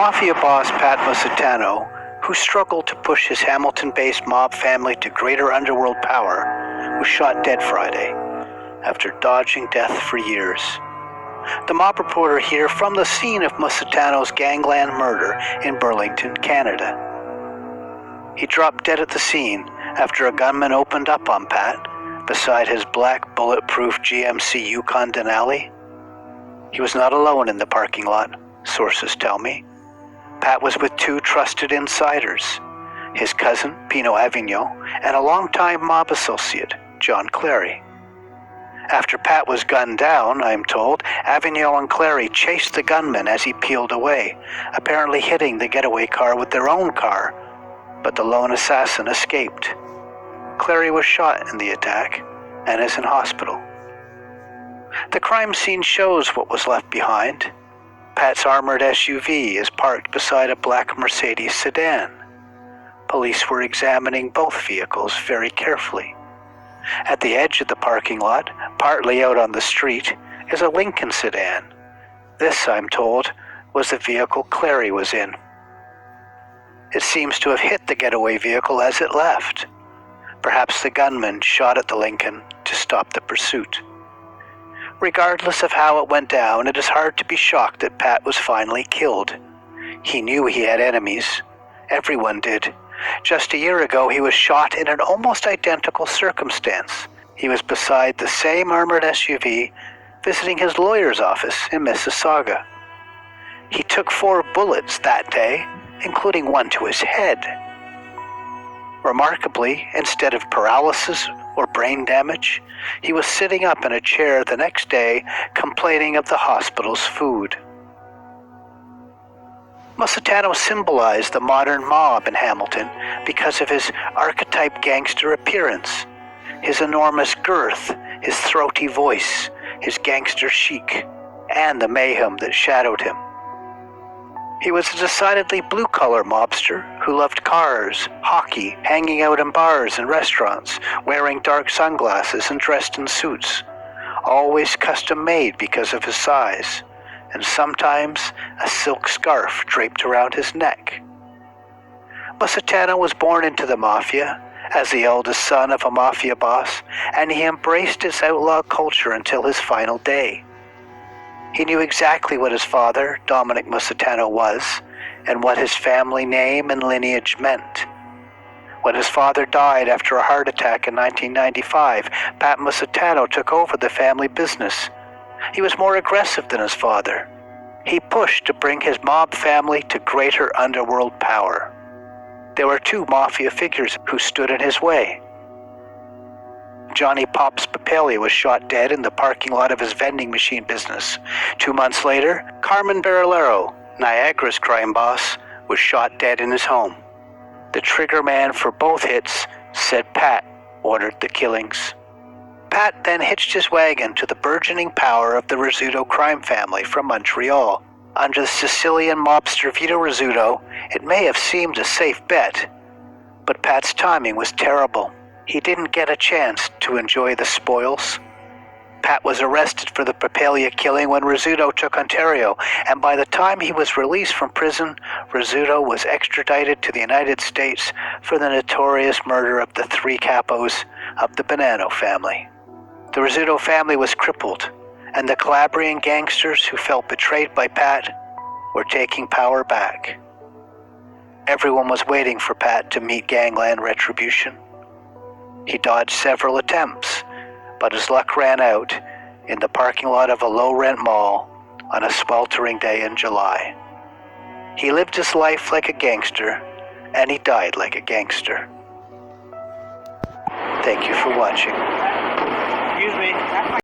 Mafia boss Pat Musitano, who struggled to push his Hamilton-based mob family to greater underworld power, was shot dead Friday after dodging death for years. The mob reporter here from the scene of Musitano's gangland murder in Burlington, Canada. He dropped dead at the scene after a gunman opened up on Pat beside his black bulletproof GMC Yukon Denali. He was not alone in the parking lot, sources tell me. Pat was with two trusted insiders, his cousin, Pino Avignon, and a longtime mob associate, John Clary. After Pat was gunned down, I'm told, Avignon and Clary chased the gunman as he peeled away, apparently hitting the getaway car with their own car, but the lone assassin escaped. Clary was shot in the attack and is in hospital. The crime scene shows what was left behind. Pat's armored SUV is parked beside a black Mercedes sedan. Police were examining both vehicles very carefully. At the edge of the parking lot, partly out on the street, is a Lincoln sedan. This, I'm told, was the vehicle Clary was in. It seems to have hit the getaway vehicle as it left. Perhaps the gunman shot at the Lincoln to stop the pursuit. Regardless of how it went down, it is hard to be shocked that Pat was finally killed. He knew he had enemies. Everyone did. Just a year ago, he was shot in an almost identical circumstance. He was beside the same armored SUV, visiting his lawyer's office in Mississauga. He took 4 bullets that day, including one to his head. Remarkably, instead of paralysis or brain damage, he was sitting up in a chair the next day, complaining of the hospital's food. Musitano symbolized the modern mob in Hamilton because of his archetype gangster appearance, his enormous girth, his throaty voice, his gangster chic, and the mayhem that shadowed him. He was a decidedly blue-collar mobster who loved cars, hockey, hanging out in bars and restaurants, wearing dark sunglasses and dressed in suits, always custom-made because of his size, and sometimes a silk scarf draped around his neck. Musitano was born into the mafia as the eldest son of a mafia boss, and he embraced its outlaw culture until his final day. He knew exactly what his father, Dominic Musitano, was, and what his family name and lineage meant. When his father died after a heart attack in 1995, Pat Musitano took over the family business. He was more aggressive than his father. He pushed to bring his mob family to greater underworld power. There were 2 mafia figures who stood in his way. Johnny Pops Papalia was shot dead in the parking lot of his vending machine business. 2 months later, Carmen Barrilero, Niagara's crime boss, was shot dead in his home. The trigger man for both hits said Pat ordered the killings. Pat then hitched his wagon to the burgeoning power of the Rizzuto crime family from Montreal. Under the Sicilian mobster Vito Rizzuto, it may have seemed a safe bet, but Pat's timing was terrible. He didn't get a chance to enjoy the spoils. Pat was arrested for the Papalia killing when Rizzuto took Ontario, and by the time he was released from prison, Rizzuto was extradited to the United States for the notorious murder of the 3 capos of the Bonanno family. The Rizzuto family was crippled, and the Calabrian gangsters who felt betrayed by Pat were taking power back. Everyone was waiting for Pat to meet gangland retribution. He dodged several attempts, but his luck ran out in the parking lot of a low-rent mall on a sweltering day in July. He lived his life like a gangster, and he died like a gangster. Thank you for watching.